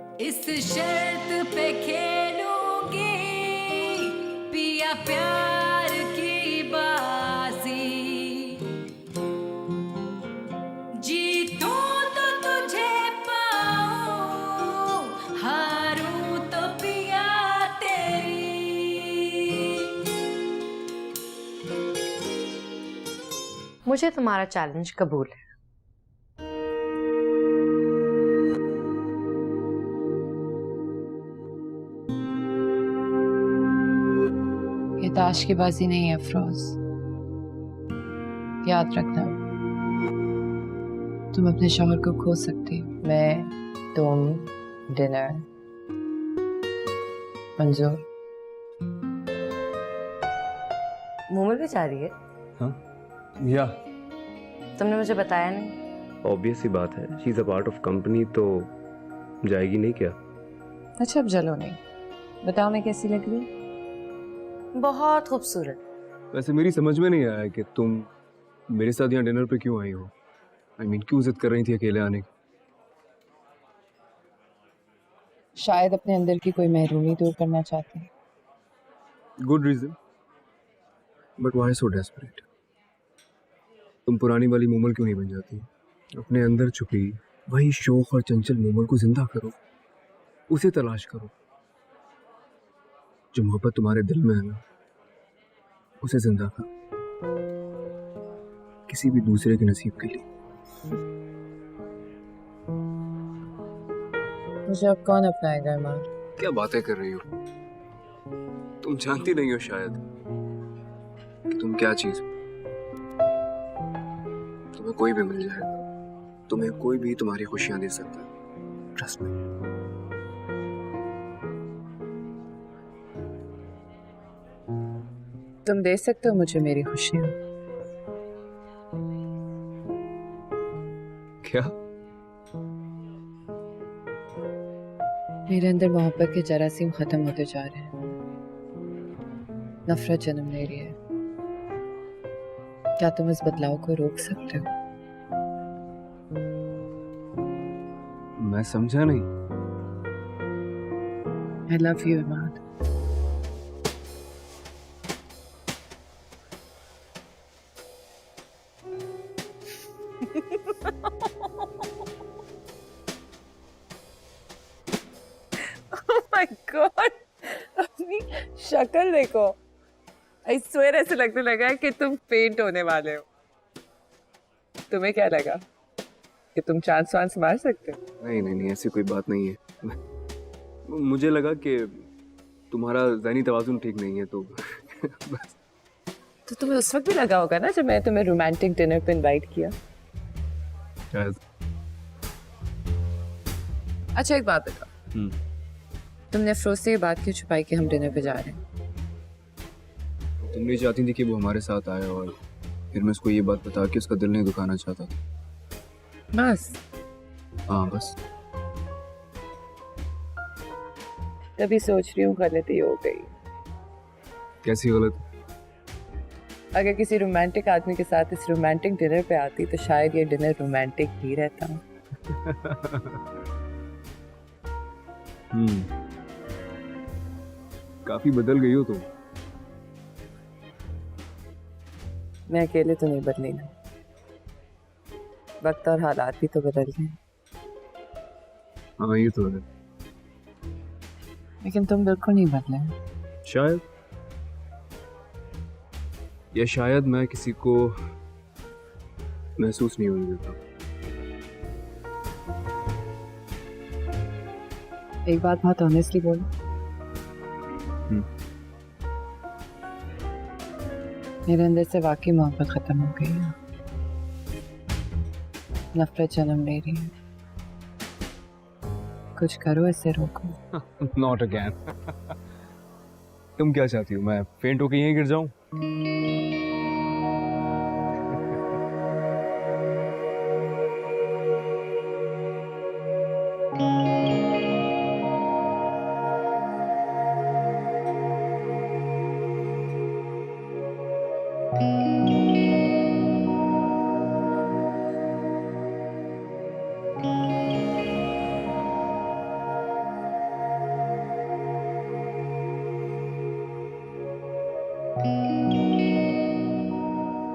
इस शर्त पे खेलूंगी पिया प्यार की बाजी, जीतूं तो तुझे पाऊं, हारूं तो पिया तेरी। मुझे तुम्हारा चैलेंज कबूल है। ये ताश की बाजी नहीं है अफरोज, याद रखना। तुम अपने शौहर को खो सकती हो। मैं, तुम, डिनर, मंजूर। मूमल भी जा रही है? हाँ या तुमने मुझे बताया नहीं। ऑब्वियस सी बात है, she is a part of company, तो जाएगी नहीं क्या? अच्छा अब जलो नहीं, बताओ मैं कैसी लग रही हूँ? बहुत खूबसूरत। वैसे मेरी समझ में नहीं आया कि तुम मेरे साथ यहाँ डिनर पे क्यों आई हो। आई मीन क्यों जिद कर रही थी अकेले आने की? शायद अपने अंदर की कोई महरूमी दूर करना चाहती है। Good reason, but why so desperate? तुम पुरानी वाली मोमल क्यों नहीं बन जाती? अपने अंदर छुपी वही शौक और चंचल मोमल को जिंदा करो, उसे तलाश करो। जो मोहब्बत तुम्हारे दिल में है ना, उसे जिंदा करो किसी भी दूसरे के नसीब के लिए। मुझे अब कौन अपनाएगा ईमान? क्या बातें कर रही हो? तुम जानती नहीं हो शायद कि तुम क्या चीज हो। तुम्हें कोई भी मिल जाएगा, तुम्हें कोई भी तुम्हारी खुशियां दे सकता है। Trust me. तुम दे सकते हो मुझे मेरी खुशियाँ। क्या? मेरे अंदर मोहब्बत के जरासीम खत्म होते जा रहे हैं, नफरत जन्म ले रही है। क्या तुम इस बदलाव को रोक सकते हो? मैं समझा नहीं। I love you, Imad. Oh my God! अपनी शक्ल देखो। I swear ऐसे लगने लगा है कि तुम फेंट होने वाले हो। तुम्हें क्या लगा कि तुम चांस वांस मार सकते हो? नहीं नहीं नहीं, ऐसी कोई बात नहीं है। मुझे लगा कि तुम्हारा ज़हनी तवाज़ुन ठीक नहीं है तो बस। तो तुम्हें उस वक्त भी लगा होगा ना जब मैं तुम्हें रोमांटिक डिनर पे इनवाइट किया। शायद। अच्छा एक बात बता, तुमने अफरोज से ये बात क्यों छुपाई कि हम डिनर पे जा रहे हैं? तुम नहीं चाहती थी कि वो हमारे साथ आए और फिर मैं उसको ये बात बता कि उसका दिल नहीं दुखाना चाहता था। बस हाँ बस। तभी सोच रही हूँ गलती हो गई। कैसी गलत? अगर किसी रोमांटिक आदमी के साथ इस रोमांटिक डिनर पे आती तो शायद ये डिनर रोमांटिक ही रहता। काफी बदल गई हो तुम। मैं अकेले तो नहीं बदली ना, वक्त और हालात भी तो बदल गए। हाँ ये तो है। लेकिन तुम बिल्कुल नहीं बदले। शायद, या शायद मैं किसी को महसूस नहीं होने देता। एक बात बहुत ऑनेस्टली बोलो, मेरे अंदर से वाकई मोहब्बत खत्म हो गई है, नफरत जन्म ले रही है। कुछ करो इसे रोको। Not again. तुम क्या चाहती हो, मैं फेंट होके यहीं गिर जाऊं?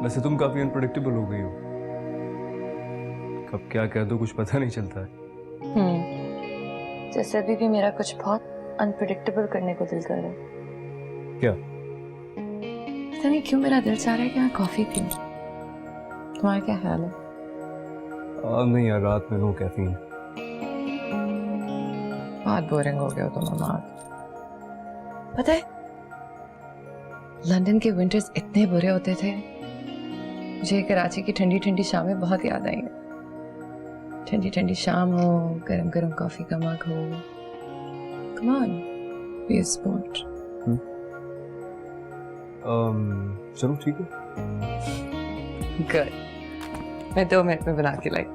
वैसे तुम काफी अनप्रेडिक्टेबल हो गई हो, कब क्या कह दो कुछ पता नहीं चलता है। जैसे अभी भी मेरा कुछ बहुत अनप्रिडिक्टेबल करने को दिल कर रहा है। क्या? पता नहीं क्यों मेरा दिल चाह रहा है कि मैं कॉफी पीऊं। तुम्हारा क्या ख्याल है? नहीं यार, रात में नो कैफीन। बहुत बोरिंग हो गया हो तुम अमार। पता है लंदन के विंटर्स इतने बुरे होते थे, मुझे कराची की ठंडी ठंडी शामें बहुत याद आई हैं। ठंडी ठंडी शाम हो, गरम गरम कॉफी का मग हो। Come on, be a sport. चलो ठीक है। गुड, मैं 2 मिनट में बना के लाई।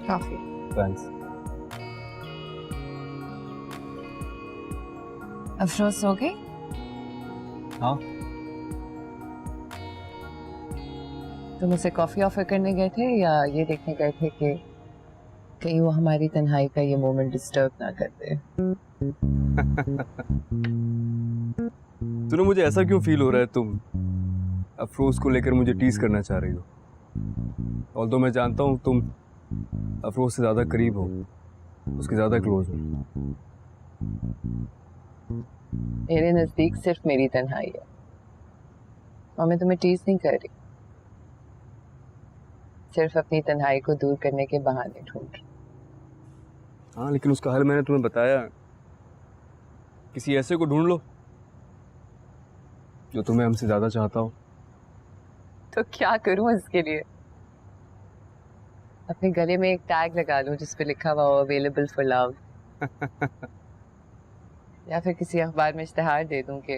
कॉफी। थैंक्स। अफरोज सो गई? हाँ। तुम उसे कॉफी ऑफर करने गए थे या ये देखने गए थे कि कहीं वो हमारी तन्हाई का ये मोमेंट डिस्टर्ब ना कर दे? तूने मुझे ऐसा क्यों फील हो रहा है तुम अफरोज को लेकर मुझे टीज करना चाह रही हो? ऑल्दो मैं जानता हूँ तुम अफरोज से ज्यादा करीब हो, उसके ज्यादा क्लोज हो। मेरे नजदीक सिर्फ मेरी तन्हाई है और मैं तुम्हें टीज नहीं कर रही, सिर्फ अपनी तन्हाई को दूर करने के बहाने ढूंढ रही। हाँ, लेकिन उसका हल मैंने तुम्हें बताया। किसी ऐसे को ढूंढ लो जो तुम्हें हमसे ज्यादा चाहता हो। तो क्या करूं इसके लिए? अपने गले में एक टैग लगा लूं जिस पे लिखा हुआ हो अवेलेबल फॉर लव, या फिर किसी अखबार में इश्तिहार दे दूं कि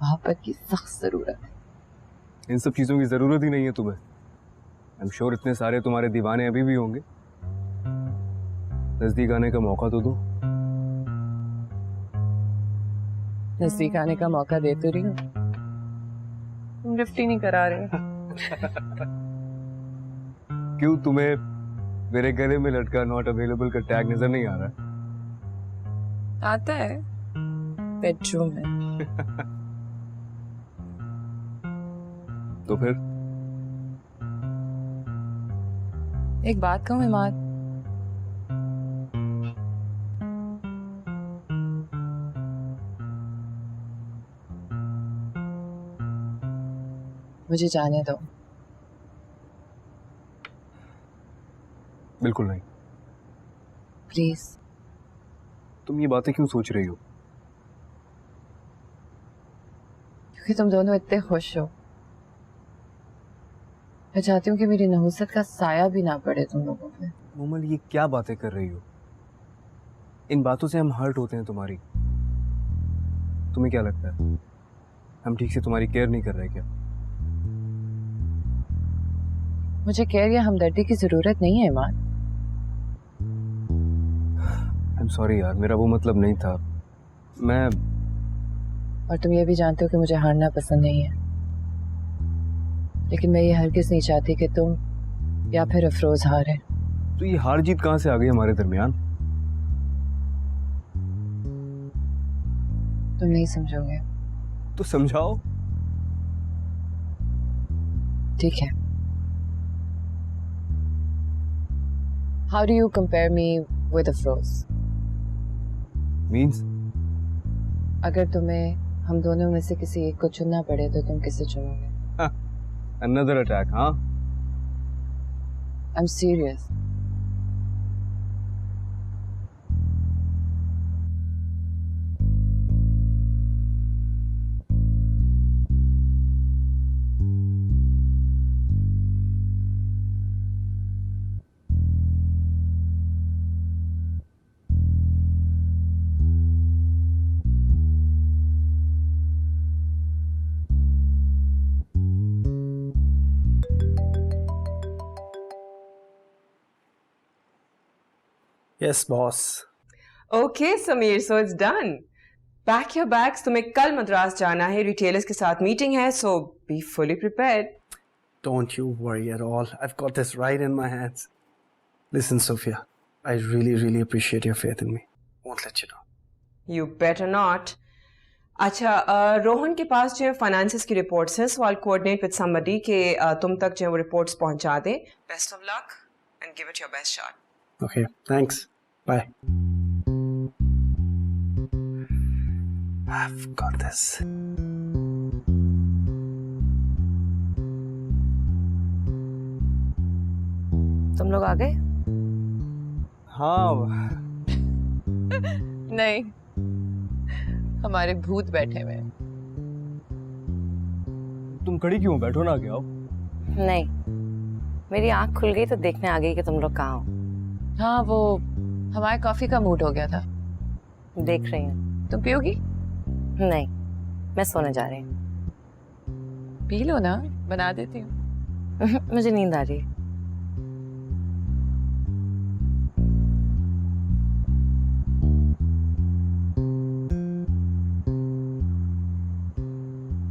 मोहब्बत की सख्त जरूरत है। इन सब चीजों की जरूरत ही नहीं है तुम्हें। आई एम श्योर इतने सारे तुम्हारे दीवाने अभी भी होंगे। नजदीक आने का मौका तो दो। नजदीक आने का मौका दे तो रही हूँ, तुम लिफ्ट ही नहीं करा रहे। क्यों, तुम्हें मेरे गले में लटका नॉट अवेलेबल का टैग नजर नहीं आ रहा है? आता है बेडरूम में। तो फिर एक बात कहूँ इमाद, मुझे जाने दो। बिल्कुल नहीं। प्लीज। तुम ये बातें क्यों सोच रही हो? क्योंकि तुम दोनों इतने खुश हो। मैं चाहती हूँ कि मेरी नहुसत का साया भी ना पड़े तुम लोगों पे। मोमल, ये क्या बातें कर रही हो? इन बातों से हम हर्ट होते हैं तुम्हारी। तुम्हें क्या लगता है हम ठीक से तुम्हारी केयर नहीं कर रहे क्या? मुझे केयर या हमदर्दी की जरूरत नहीं है इमान। आई एम सॉरी यार, मेरा वो मतलब नहीं था। मैं और तुम ये भी जानते हो कि मुझे हारना पसंद नहीं है, लेकिन मैं ये हरगिज़ नहीं चाहती कि तुम या फिर अफरोज हारे। तो ये हार जीत कहाँ से आ गई हमारे दरमियान? तुम नहीं समझोगे। तो समझाओ। ठीक है। How do you compare me with Afroz? Means? अगर तुम्हें हम दोनों में से किसी एक को चुनना पड़े तो तुम किसे चुनोगे? Another attack, हाँ? I'm serious. Yes, boss. Okay, Samir, so it's done. Pack your bags. तुम्हें कल मद्रास जाना है, रिटेलर्स के साथ मीटिंग है, so be fully prepared. Don't you worry at all. I've got this right in my hands. Listen, Sophia, I really, really appreciate your faith in me. Won't let you down. You better not. अच्छा, रोहन के पास जो है finances की reports हैं, so I'll coordinate with somebody कि तुम तक जो है वो रिपोर्ट्स पहुंचा दे. Best of luck and give it your best shot. Okay, thanks. Bye. I've got this. तुम लोग आ गए? हाँ, नहीं, हमारे भूत बैठे हुए हैं। तुम खड़ी क्यों? बैठो ना, क्या हो? नहीं, मेरी आंख खुल गई तो देखने आ गई कि तुम लोग कहाँ हो। हाँ, वो हमारे कॉफी का मूड हो गया था। देख रही हूँ। तुम पियोगी? नहीं, मैं सोने जा रही हूँ। पी लो ना, बना देती हूँ। मुझे नींद आ रही है।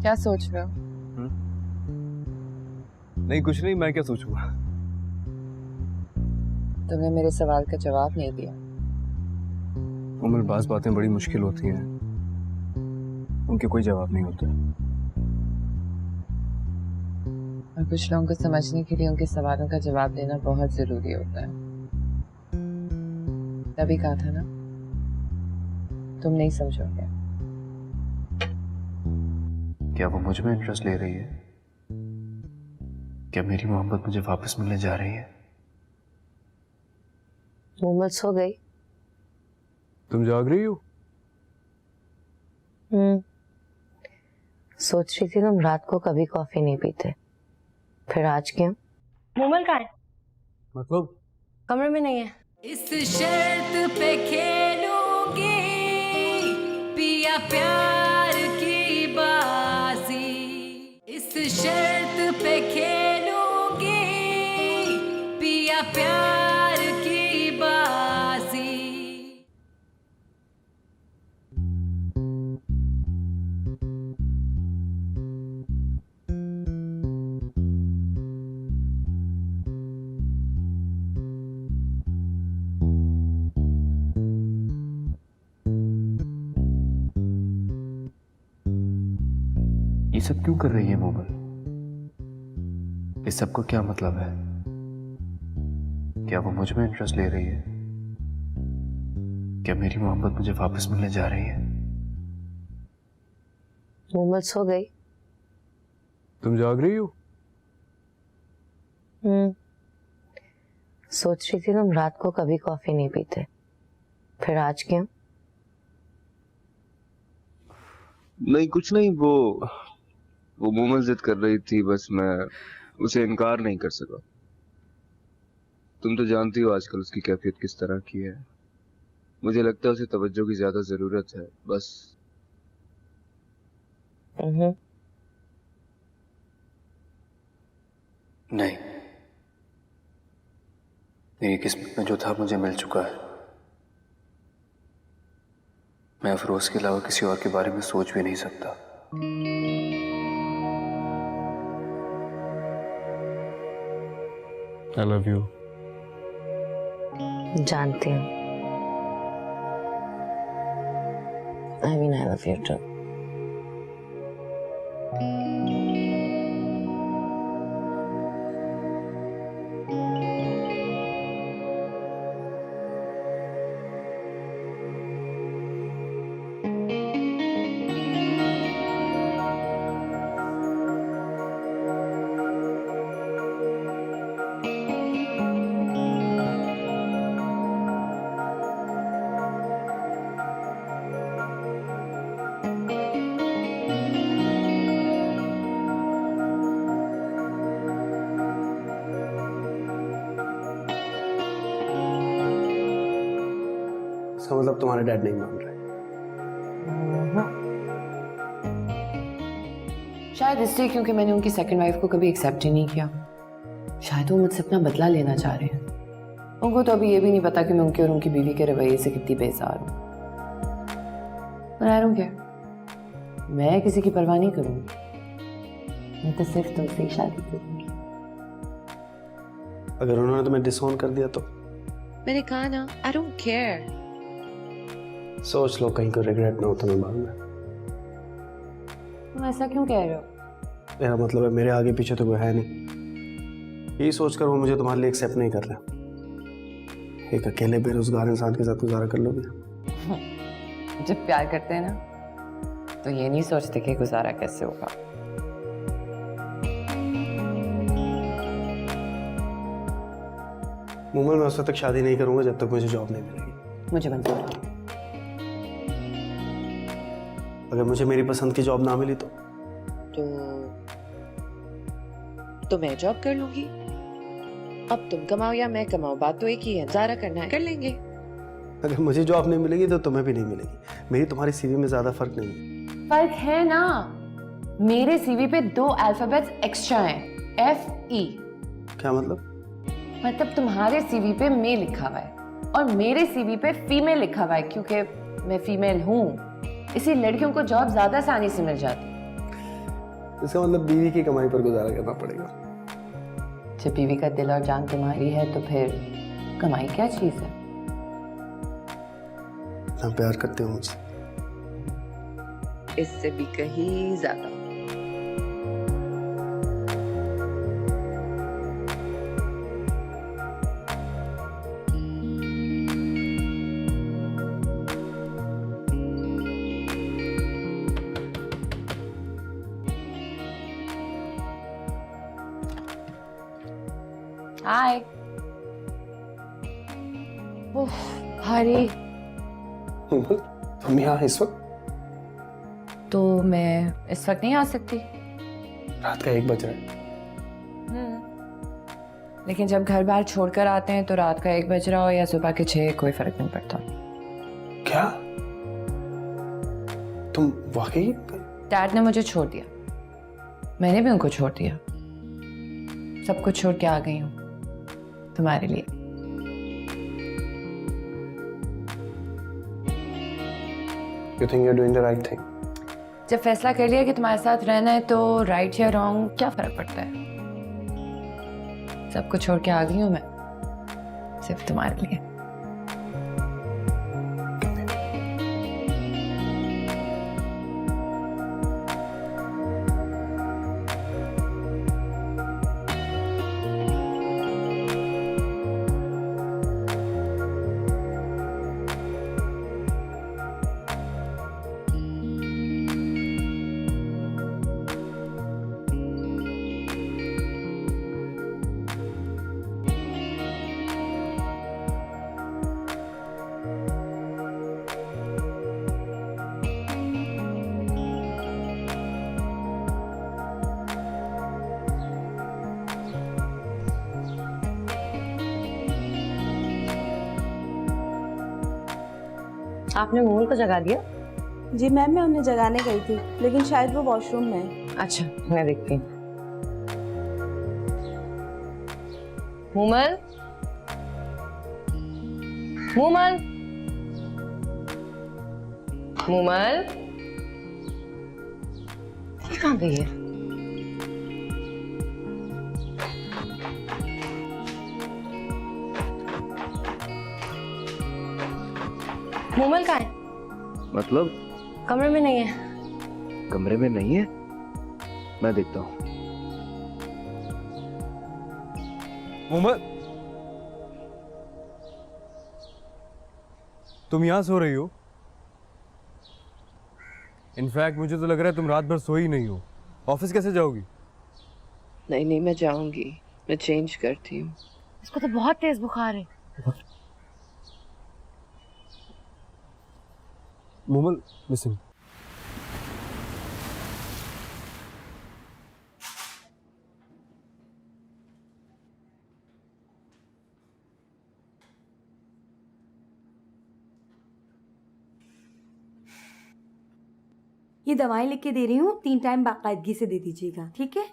क्या सोच रहे हो? नहीं, कुछ नहीं। मैं क्या सोचूंगा? तुमने मेरे सवाल का जवाब नहीं दिया। उमर, बात बातें बड़ी मुश्किल होती हैं, उनके कोई जवाब नहीं होता। और कुछ लोगों को समझने के लिए उनके सवालों का जवाब देना बहुत जरूरी होता है। तभी कहा था ना, तुम नहीं समझोगे। क्या वो मुझ में इंटरेस्ट ले रही है? क्या मेरी मोहब्बत मुझे वापस मिलने जा रही है? मोमल सो गई? तुम जाग रही हो? सोच रही थी तुम रात को कभी कॉफी नहीं पीते, फिर आज क्यों? मोमल कहाँ है? मतलब? कमरे में नहीं है। इस शर्त पे खेलूंगी पिया प्यार की बाजी, इस शर्त पे खेलूंगी पिया प्यार की बाजी। ये सब क्यों कर रही है मोमल? इस सब का क्या मतलब है? क्या वो मुझ में इंटरेस्ट ले रही है? क्या मेरी मोहब्बत मुझे वापस मिलने जा रही है? मोमल सो गई? तुम जाग रही हो? सोच रही थी तुम रात को कभी कॉफी नहीं पीते, फिर आज क्यों? नहीं, कुछ नहीं। वो मोमल जिद कर रही थी, बस मैं उसे इनकार नहीं कर सका। तुम तो जानती हो आजकल उसकी कैफियत किस तरह की है। मुझे लगता है उसे तवज्जो की ज्यादा जरूरत है, बस। नहीं, मेरी किस्मत में जो था मुझे मिल चुका है। मैं अफरोज के अलावा किसी और के बारे में सोच भी नहीं सकता। I love you. जानती हूँ। I mean, I love you too. इसका मतलब तुम्हारे डैड नहीं मान रहे? शायद इसलिए क्योंकि मैंने उनकी सेकंड वाइफ को कभी एक्सेप्ट ही नहीं किया। शायद वो मुझसे अपना बदला लेना चाह रहे हैं। उनको तो अभी ये भी नहीं पता कि मैं उनके और उनकी बीवी के रवैये से कितनी बेजार हूँ। पर आई डोंट केयर, मैं किसी की परवाह नहीं करूँगी। मैं तो सिर्फ तुमसे ही शादी करूँगी। अगर उन्होंने तुम्हें डिसऑन कर दिया तो मैंने कहा ना, आई डोंट केयर। सोच लो, कहीं को रिग्रेट ना हो तुम्हें बाद में। तुम ऐसा क्यों कह रहे हो? मेरा मतलब है मेरे आगे पीछे तो कोई है नहीं, यही सोचकर वो मुझे तुम्हारे लिए एक्सेप्ट नहीं कर रहा। एक अकेले बेरोजगार इंसान के साथ गुजारा कर लोगे? जब प्यार करते हैं ना तो ये नहीं सोचते कि गुजारा कैसे होगा। मुमल, मैं उस वक्त तक शादी नहीं करूंगा जब तक मुझे जॉब नहीं मिलेगी। मुझे मंजूर है। अगर मुझे मेरी पसंद की जॉब ना मिली तो मैं जॉब कर लूंगी। अब तुम कमाओ या मैं कमाऊं, बात तो एक ही है। गुजारा करना है कर लेंगे। अगर मुझे जॉब नहीं मिलेगी तो तुम्हें भी नहीं मिलेगी। मेरी तुम्हारी सीवी में ज्यादा फर्क नहीं है। फर्क है ना, मेरे सीवी पे 2 अल्फाबेट्स एक्स्ट्रा हैं, FE। क्या मतलब? मतलब तुम्हारे सीवी पे मे लिखा हुआ है और मेरे सीवी पे फीमेल लिखा हुआ है, क्योंकि मैं फीमेल हूँ, इसी लड़कियों को जॉब ज्यादा आसानी से मिल जाती। इसका मतलब बीवी की कमाई पर गुजारा करना पड़ेगा। जब बीवी का दिल और जान तुम्हारी है तो फिर कमाई क्या चीज है? ना प्यार करते हो मुझसे? इससे भी कहीं ज्यादा। हाय। हरी, तुम यहाँ इस वक्त? तो मैं इस वक्त नहीं आ सकती। रात का 1 बज रहा है। लेकिन जब घर बार छोड़कर आते हैं तो रात का 1 बज रहा हो या सुबह के 6, कोई फर्क नहीं पड़ता। क्या तुम वाकई? डैड ने मुझे छोड़ दिया, मैंने भी उनको छोड़ दिया। सब कुछ छोड़ के आ गई हूँ तुम्हारे लिए। You think you're doing the right thing? जब फैसला कर लिया कि तुम्हारे साथ रहना है तो राइट या रॉन्ग क्या फर्क पड़ता है। सब कुछ छोड़ के आ गई हूँ मैं सिर्फ तुम्हारे लिए। आपने मोल को जगा दिया? जी मैम, मैं उन्हें जगाने गई थी लेकिन शायद वो वॉशरूम में है। अच्छा, मैं देखती हूँ। मूमल, मूमल, मूमल, कहाँ गई है? मूमल कहाँ है? मतलब? कमरे में नहीं है। कमरे में नहीं है? मैं देखता हूँ। मोहम्मद, तुम यहाँ सो रही हो? इनफैक्ट मुझे तो लग रहा है तुम रात भर सोई नहीं हो। ऑफिस कैसे जाओगी? नहीं, मैं जाऊंगी। मैं चेंज करती हूँ। इसको तो बहुत तेज बुखार है। मोहम्मद, लिसन। ये दवाई लिख के दे रही हूँ, 3 टाइम बाकायदगी से दे दीजिएगा, ठीक है?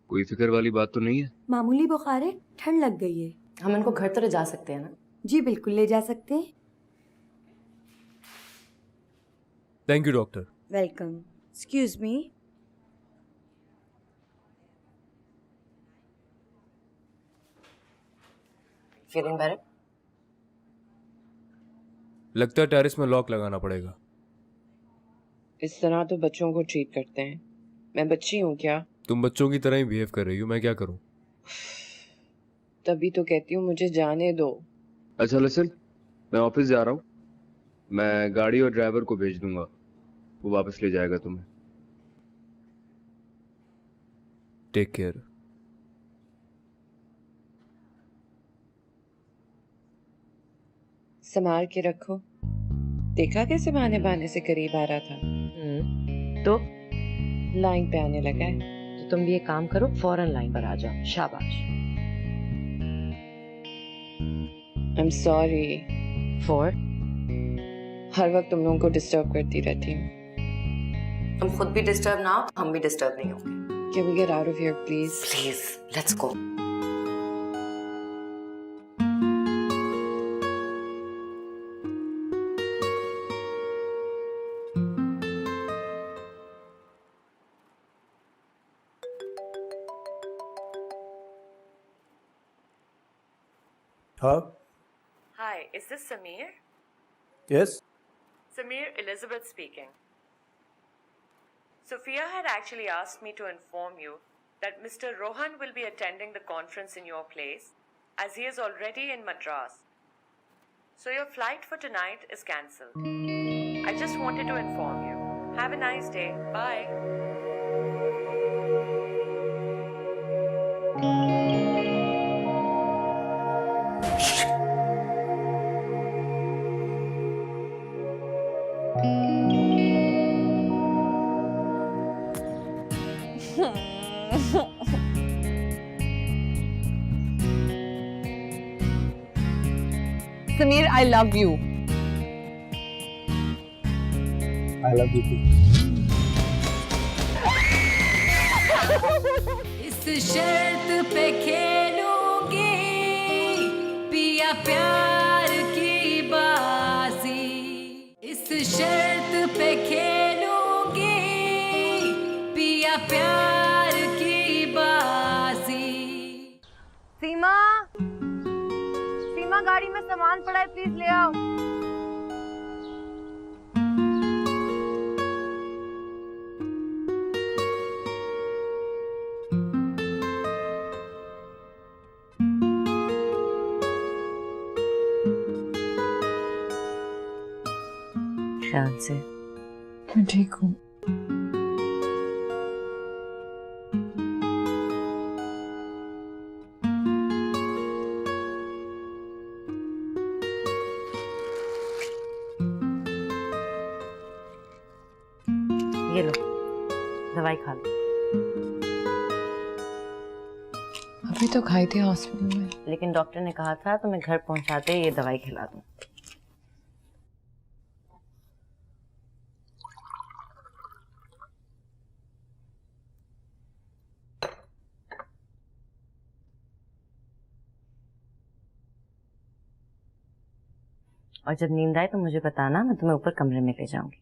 कोई फिक्र वाली बात तो नहीं है? मामूली बुखार है, ठंड लग गई है। हम इनको घर तो ले जा सकते हैं ना? जी बिल्कुल ले जा सकते हैं। Thank you doctor. Welcome. Excuse me. Feeling better? लगता है टेरेस में लॉक लगाना पड़ेगा। इस तरह तो बच्चों को ट्रीट करते हैं। मैं बच्ची हूँ क्या? तुम बच्चों की तरह ही बिहेव कर रही हो, मैं क्या करूं? तभी तो कहती हूँ मुझे जाने दो। अच्छा लिसन, मैं ऑफिस जा रहा हूँ। मैं गाड़ी और ड्राइवर को भेज दूंगा, वो वापस ले जाएगा तुम्हें। Take care. संभाल के रखो। देखा कैसे बहाने बहाने से करीब आ रहा था। तो लाइन पे आने लगा है। तो तुम भी एक काम करो, फौरन लाइन पर आ जाओ। शाबाश। I am sorry. फॉर? हर वक्त तुम लोगों को डिस्टर्ब करती रहती हूँ। तुम खुद भी डिस्टर्ब ना हो, हम भी डिस्टर्ब नहीं होंगे। Can we get out of here, please? Please let's go. हाँ। Hi, is this Samir? Yes. Samir, Elizabeth speaking. Sophia had actually asked me to inform you that Mr. Rohan will be attending the conference in your place as he is already in Madras. So your flight for tonight is cancelled. I just wanted to inform you. Have a nice day. Bye. Samir, I love you. I love you. इस शर्त पे खेलूंगी पिया प्यार की बाजी, इस शर्त पे खेलूंगी पिया प्यार की बाजी। सीमा, सीमा गाड़ी में सामान पड़ा है, प्लीज ले आओ। ख्याल से। मैं ठीक हूँ। ये लो, दवाई खा लो। अभी तो खाई थी हॉस्पिटल में। लेकिन डॉक्टर ने कहा था तुम्हें घर पहुंचाते ये दवाई खिला दूं। और जब नींद आए तो मुझे बताना, मैं तुम्हें ऊपर कमरे में ले जाऊंगी।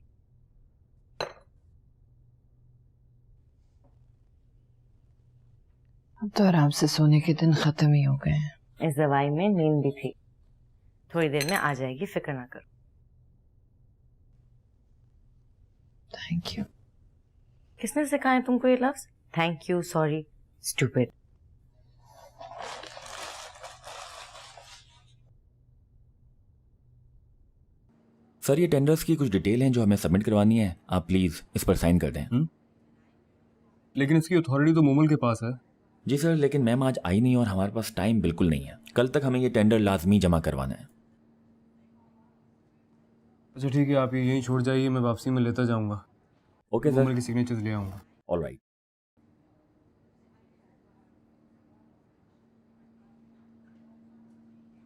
अब तो आराम से सोने के दिन खत्म ही हो गए हैं। इस दवाई में नींद भी थी, थोड़ी देर में आ जाएगी, फिक्र ना करो। Thank you. किसने सिखाया तुमको ये लफ्ज? Thank you, sorry, stupid. Sir, ये टेंडर्स की कुछ डिटेल हैं जो हमें सबमिट करवानी है, आप प्लीज इस पर साइन कर दें। लेकिन इसकी अथॉरिटी तो मोमल के पास है। जी सर, लेकिन मैम आज आई नहीं और हमारे पास टाइम बिल्कुल नहीं है। कल तक हमें ये टेंडर लाजमी जमा करवाना है। अच्छा ठीक है, आप ये यहीं छोड़ जाइए, मैं वापसी में लेता जाऊंगा। Okay sir. मोमल की सिग्नेचर्स ले आऊंगा। ऑलराइट।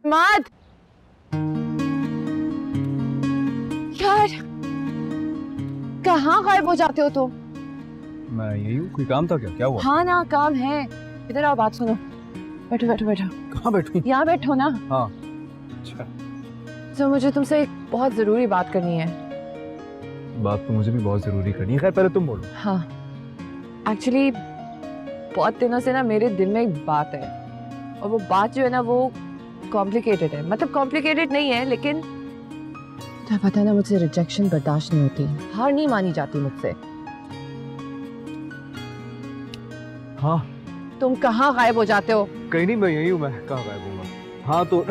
माद, यार कहाँ गायब हो जाते हो तुम? मैं यही हूँ, कोई काम था क्या? क्या हुआ? हाँ ना, काम है। इधर आओ, बात सुनो। बैठो बैठो बैठो। कहाँ बैठूं? यहाँ बैठो ना। हाँ। अच्छा। तो मुझे तुमसे एक बहुत ज़रूरी बात करनी है। बात तो मुझे भी बहुत ज़रूरी करनी है, खैर पहले तुम बोलो। हाँ, एक्चुअली बहुत दिनों से ना मेरे दिल में एक बात है, और वो बात जो है ना वो कॉम्प्लिकेटेड है। मतलब कॉम्प्लिकेटेड नहीं है, लेकिन तुम्हें पता है ना, मुझसे रिजेक्शन बर्दाश्त नहीं होती, हार नहीं मानी जाती मुझसे। हाँ। तुम कहाँ गायब हो जाते हो? कहीं नहीं, मैं यही हूँ, मैं कहाँ गायब हूँगा। हाँ तो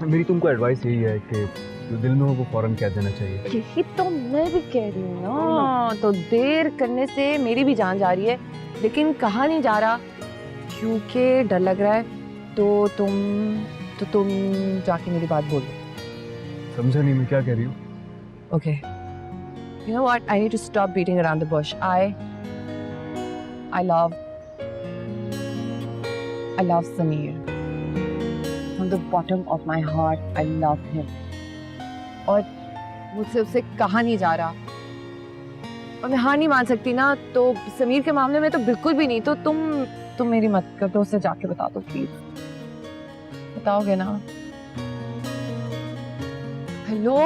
मेरी तुमको एडवाइस यही है कि जो दिल में हो वो फौरन कह देना चाहिए। यही तो मैं भी कह रही हूँ ना। तो देर करने से मेरी भी जान जा रही है, लेकिन कहाँ नहीं जा रहा क्योंकि डर लग रहा है। तो तुम जाके मेरी बात बोलो। समझा नहीं मैं क्या कह रही हूँ। Okay. You know what? I need to stop beating around the bush. I love Sameer. From the bottom of my heart, I love him. और मुझसे उससे कहा नहीं जा रहा, और मैं हार नहीं मान सकती ना। तो समीर के मामले में तो बिल्कुल भी नहीं। तो तुम मेरी मदद कर दो, उसे जाके बता दो प्लीज। बताओगे ना? हेलो।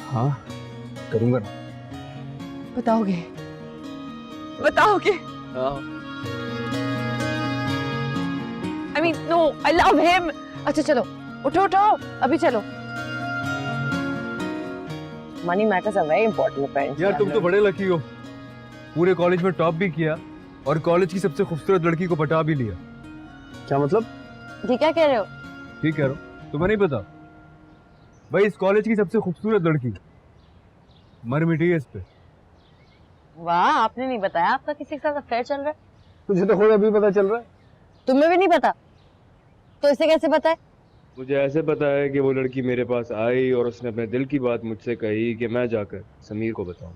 हाँ करूँगा ना। बताओगे? I mean, no, I love him. अच्छा चलो, उठो अभी चलो। Money matters are very important, friends. यार तुम तो बड़े लकी हो, पूरे कॉलेज में टॉप भी किया और कॉलेज की सबसे खूबसूरत लड़की को पटा भी लिया। क्या मतलब? ये क्या कह रहे हो? ठीक कह रहा हूँ, तुम्हें नहीं पता भाई, इस कॉलेज की सबसे खूबसूरत लड़की मर मिटी है इस पे। वाह, आपने नहीं बताया आपका किसी के साथ अफेयर चल रहा है? तुझे तो खुद अभी पता चल रहा है। तुम्हें भी नहीं पता? तो इसे कैसे पता है? मुझे ऐसे पता है कि वो लड़की मेरे पास आई और उसने अपने दिल की बात मुझसे कही कि मैं जाकर समीर को बताऊं।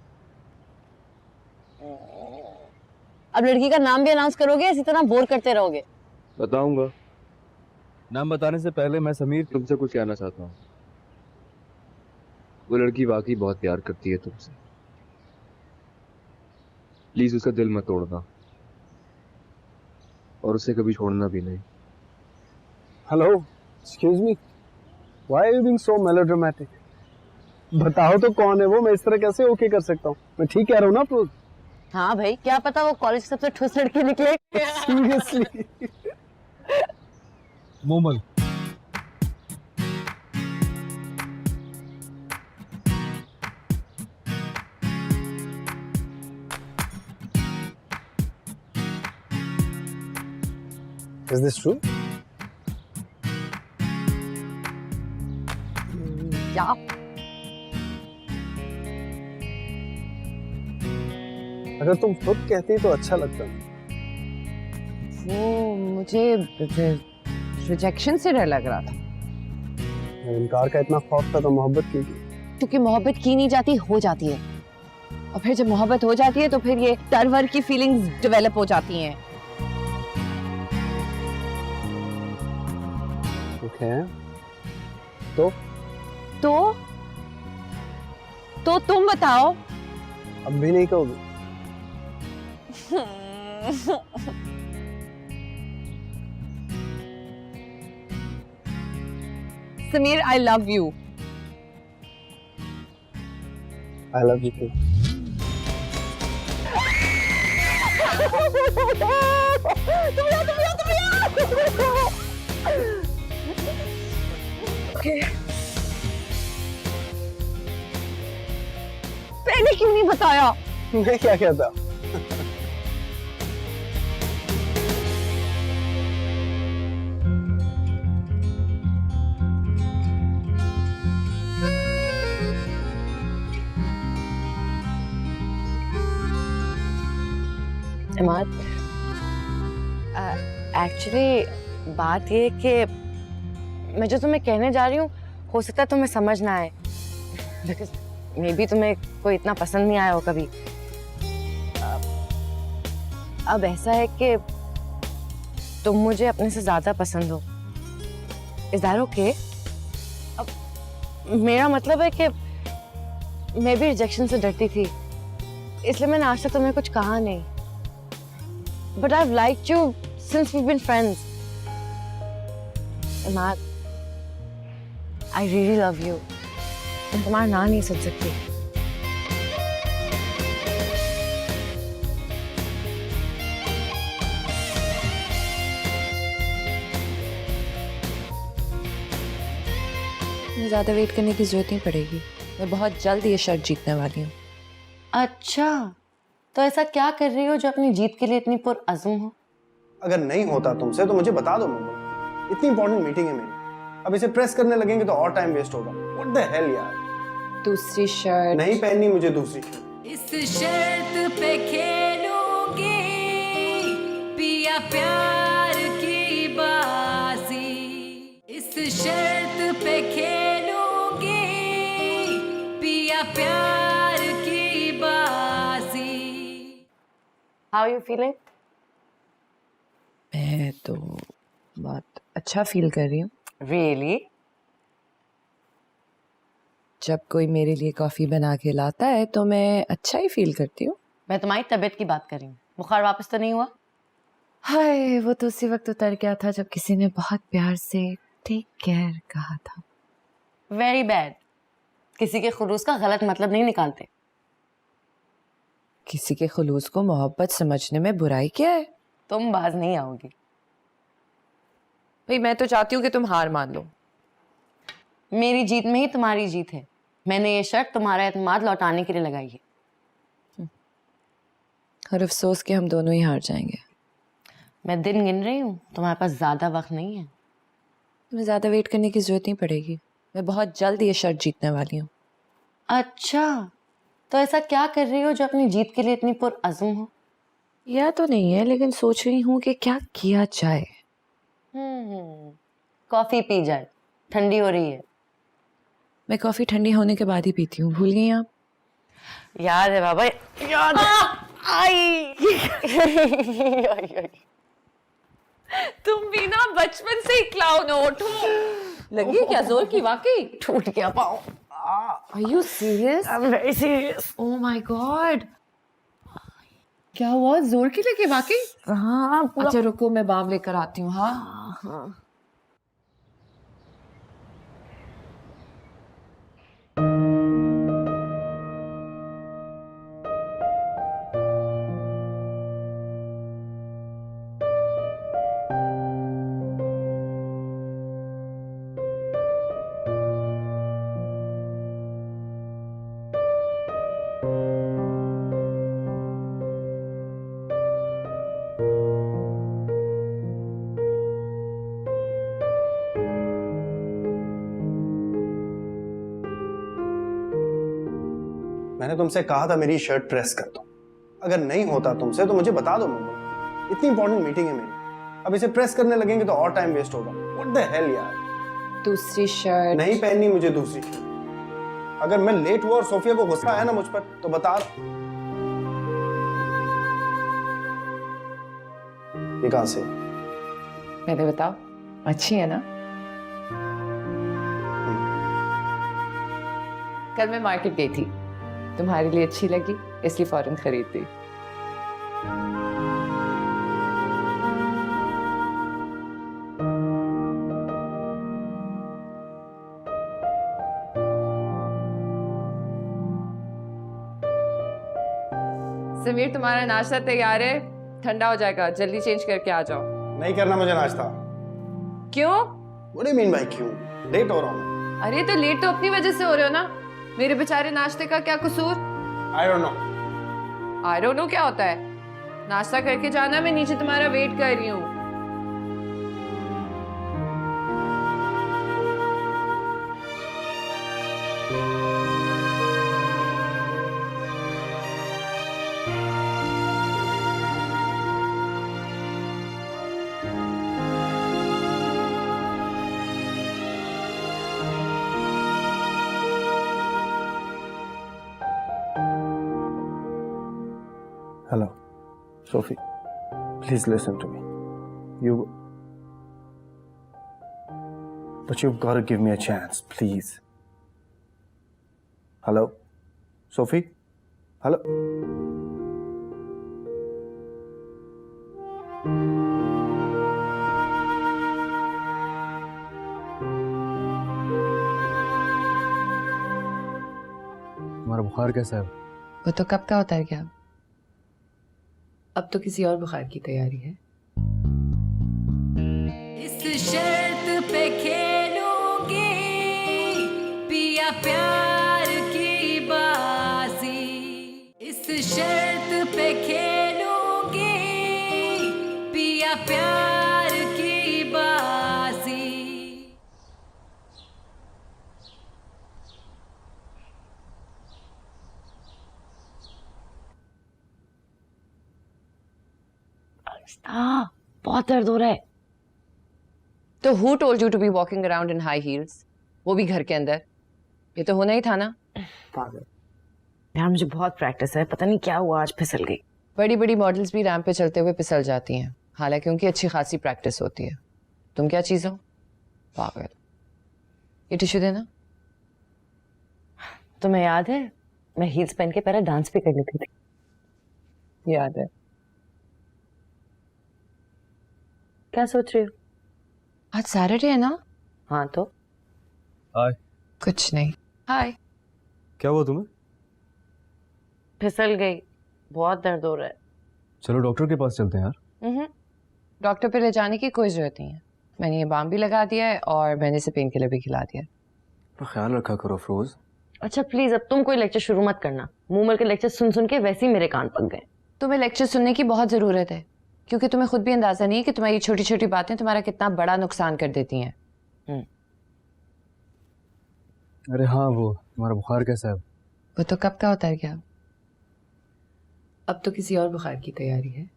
अब लड़की का नाम भी अनाउंस करोगे, इसी तरह बोर करते रहोगे? बताऊंगा। नाम बताने से पहले मैं समीर तुमसे कुछ कहना चाहता हूँ। वो लड़की वाकई बहुत प्यार करती है तुमसे। प्लीज उसका दिल मत तोड़ना और उसे कभी छोड़ना भी नहीं। Hello, excuse me, why are you being so melodramatic? बताओ तो कौन है वो, मैं इस तरह कैसे ओके कर सकता हूँ? मैं ठीक कह रहा हूँ ना अफरोज? हाँ भाई, क्या पता वो कॉलेज की सबसे ठुस लड़की निकले। Seriously? Momal. Is this true? क्या? अगर तुम खुद कहती तो अच्छा लगता। वो मुझे रिजेक्शन से डर लग रहा था। इनकार का इतना खौफ था तो मोहब्बत क्यों की? क्योंकि मोहब्बत की नहीं जाती, हो जाती है। और फिर जब मोहब्बत हो जाती है तो फिर ये तरवर की फीलिंग्स डेवलप हो जाती हैं। ओके। तो तुम बताओ। अब भी नहीं कहोगे? Sameer, I love you. I love you too. पहले क्यों नहीं बताया? मैं क्या कहता? एक्चुअली बात ये कि मैं जो तुम्हें कहने जा रही हूँ हो सकता है तुम्हें समझ ना आए, मे बी तुम्हें कोई इतना पसंद नहीं आया हो कभी। अब ऐसा है कि तुम मुझे अपने से ज्यादा पसंद हो। Is that okay? अब मेरा मतलब है कि मैं भी रिजेक्शन से डरती थी, इसलिए मैंने आज तक तुम्हें कुछ कहा नहीं। but I've liked you since we've been friends. Imad, I really love you. मैं तुम्हारा ना नहीं सुन सकती. ज़्यादा वेट करने की जरूरत नहीं पड़ेगी. मैं बहुत जल्द ये शर्ट जीतने वाली हूँ. अच्छा, तो ऐसा क्या कर रही हो जो अपनी जीत के लिए इतनी पुरअज़्म हो? अगर नहीं होता तुमसे तो मुझे बता दो मोमो. इतनी इंपॉर्टेंट मीटिंग है मेरी. अब इसे प्रेस करने लगेंगे तो और टाइम वेस्ट होगा. व्हाट द हेल यार. दूसरी शर्ट नहीं पहननी मुझे दूसरी. इस शर्त पे खेलूंगी पिया प्यार की बाजी. इस शर्त पे खेलूंगी पिया प्यार की बाजी. How are you feeling? मैं तो बहुत अच्छा फील कर रही हूँ. Really? जब कोई मेरे लिए कॉफ़ी बना के लाता है तो मैं अच्छा ही फील करती हूँ. मैं तुम्हारी तबीयत की बात कर रही हूँ. बुखार वापस तो नहीं हुआ? हाय, वो तो उसी वक्त उतर गया था जब किसी ने बहुत प्यार से टेक केयर कहा था. Very bad. किसी के खुलूस का गलत मतलब नहीं निकालते. किसी के खुलूस को मोहब्बत समझने में बुराई क्या है? तुम बाज नहीं आओगी. भाई मैं तो चाहती हूँ कि तुम हार मान लो. मेरी जीत में ही तुम्हारी जीत है. मैंने ये शर्ट तुम्हारा एतमाद लौटाने के लिए लगाई है. और अफसोस कि हम दोनों ही हार जाएंगे. मैं दिन गिन रही हूँ. तुम्हारे पास ज्यादा वक्त नहीं है. तुम्हें ज़्यादा वेट करने की जरूरत नहीं पड़ेगी. मैं बहुत जल्द ये शर्ट जीतने वाली हूँ. अच्छा, तो ऐसा क्या कर रही हो जो अपनी जीत के लिए इतनी पुरअज़्म हो? या तो नहीं है, लेकिन सोच रही हूँ कि क्या किया जाए. कॉफी पी जाए. ठंडी हो रही है. मैं कॉफ़ी ठंडी होने के बाद ही पीती हूँ. भूल गई आप? याद है बाबा, याद है. आई. तुम भी ना बचपन से ही क्लाउन हो. लगी क्या जोर की? वाकई टूट गया पाँव. Are you serious? I'm very serious. Oh my God. क्या हुआ? जोर की लगी वाकई? हाँ, अच्छा रुको, मैं बाम लेकर आती हूँ. हाँ. मैंने तुमसे कहा था मेरी शर्ट प्रेस कर दो. अगर नहीं होता तुमसे तो मुझे बता दो मोमो. इतनी इंपॉर्टेंट मीटिंग है मेरी. अब इसे प्रेस करने लगेंगे तो और टाइम वेस्ट होगा. व्हाट द हेल यार. दूसरी शर्ट नहीं पहननी मुझे दूसरी. अगर मैं लेट हुआ और सोफिया को गुस्सा आया ना मुझ पर तो बता. ये कहां से? पहले बताओ, अच्छी है ना? कल मैं मार्केट गई थी, तुम्हारे लिए अच्छी लगी इसलिए फौरन खरीद दी. समीर, तुम्हारा नाश्ता तैयार है. ठंडा हो जाएगा, जल्दी चेंज करके आ जाओ. नहीं करना मुझे नाश्ता. क्यों? What do you mean by क्यों? लेट हो रहा हूं मैं. अरे तो लेट तो अपनी वजह से हो रहे हो ना. मेरे बेचारे नाश्ते का क्या कसूर? I don't know. I don't know क्या होता है? नाश्ता करके जाना, मैं नीचे तुम्हारा वेट कर रही हूँ. Hello, Sophie. Please listen to me. But you've got to give me a chance, please. Hello, Sophie. Hello. तुम्हारा बुखार कैसा है? वो तो कब का उतर गया, अब तो किसी और बुखार की तैयारी है। इस शर्त पे खेलूंगी पिया प्यार की बाजी, इस शर्त पे खेलूंगी पिया प्यार की बाजी। बहुत दर्द हो रहा है। तो who told you to be walking around in high heels, वो भी घर के अंदर? ये तो होना ही था ना। पागल यार, मुझे बहुत प्रैक्टिस है, पता नहीं क्या हुआ आज फिसल गई। बड़ी बड़ी मॉडल्स भी रैंप पे चलते हुए फिसल जाती हैं, हालांकि उनकी अच्छी खासी प्रैक्टिस होती है। तुम क्या चीज हो पागल। ये टिश्यू देना। तुम्हें याद है मैं हील्स पहन के पहले डांस भी कर लेती थी? याद है। क्या सोच रही हो? आज सैटरडे है ना? हाँ तो हाय। कुछ नहीं। हाय। क्या हुआ तुम्हें? फिसल गई, बहुत दर्द हो रहा है। चलो डॉक्टर के पास चलते हैं यार। डॉक्टर पे ले जाने की कोई जरूरत नहीं है, मैंने ये बाम भी लगा दिया है और मैंने इसे पेन किलर भी खिला दिया है। तो ख्याल रखा करो अफरोज। अच्छा प्लीज अब तुम कोई लेक्चर शुरू मत करना, मूमल के लेक्चर सुन सुन के वैसे ही मेरे कान पक गए। तुम्हें लेक्चर सुनने की बहुत जरूरत है, क्योंकि तुम्हें खुद भी अंदाजा नहीं है कि तुम्हारी छोटी छोटी बातें तुम्हारा कितना बड़ा नुकसान कर देती हैं। अरे हाँ, वो तुम्हारा बुखार कैसा है? वो तो कब का उतर गया, अब तो किसी और बुखार की तैयारी है।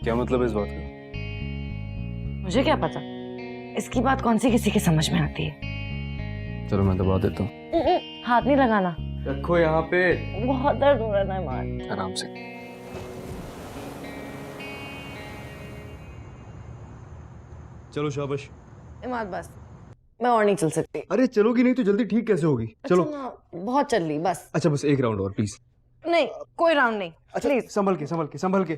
क्या मतलब है इस बात का? मुझे क्या पता, इसकी बात कौन सी किसी की समझ में आती है। चलो मैं दबा देता हूँ। हाथ नहीं लगाना। रखो यहाँ पे। बहुत दर्द हो रहा है मार। आराम से। चलो शाबाश। इमाद बस, मैं और नहीं चल सकती। अरे चलोगी नहीं तो जल्दी ठीक कैसे होगी? चलो। अच्छा ना, बहुत चल ली बस। अच्छा बस एक राउंड और प्लीज। नहीं कोई राउंड नहीं। अच्छा प्लीज संभल के संभल के संभल के।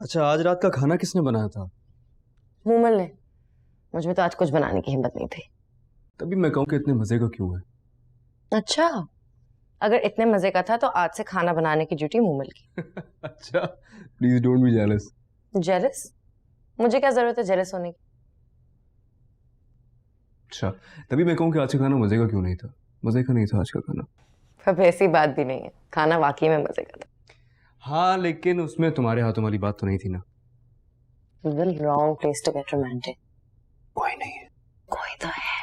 अच्छा आज रात का खाना किसने बनाया था? मूमल ने। मुझ में तो आज कुछ बनाने की हिम्मत नहीं थी। तभी मैं कहूँ कि इतने मजे का क्यों है? अच्छा अगर इतने मजे का था तो आज से खाना बनाने की ड्यूटी मूमल की। अच्छा please don't be jealous. Jealous? मुझे क्या जरूरत है जेलस होने की? अच्छा तभी मैं कहूँ कि आज का खाना मजे का क्यों नहीं था? मजे का नहीं था आज का खाना। अब ऐसी बात भी नहीं है, खाना वाकई में मजे का था। हाँ लेकिन उसमें तुम्हारे हाथों वाली बात तो नहीं थी ना। Wrong place to get romantic. कोई नहीं है। कोई तो है।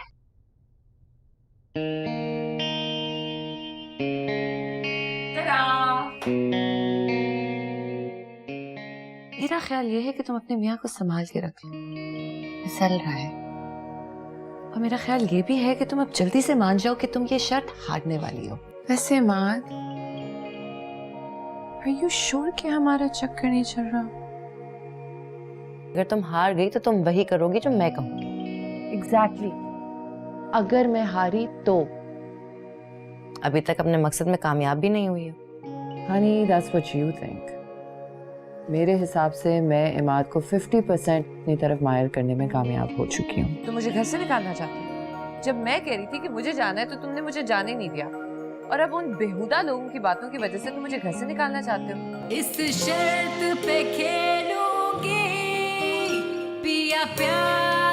मेरा ख्याल ये है कि तुम अपने मियाँ को संभाल के रख लो, फिसल रहा है। और मेरा ख्याल ये भी है कि तुम अब जल्दी से मान जाओ कि तुम ये शर्त हारने वाली हो। वैसे मान, आर यू श्योर कि हमारा चक्कर नहीं चल रहा? अगर तुम हार गई तो तुम वही करोगी जो मैं कहूंगी। एग्जैक्टली। अगर मैं हारी तो? अभी तक अपने मकसद में कामयाब भी नहीं हुई हो। Honey that's what you think. मेरे हिसाब से मैं इमाद को 50% अपनी तरफ मायल करने में कामयाब हो चुकी हूँ। तो मुझे घर से निकालना चाहती हो? जब मैं कह रही थी कि मुझे जाना है तो तुमने मुझे जाने नहीं दिया, और अब उन बेहुदा लोगों की बातों की वजह से तुम मुझे घर से निकालना चाहते हो। इस शर्त पे खेलूंगी पिया प्यार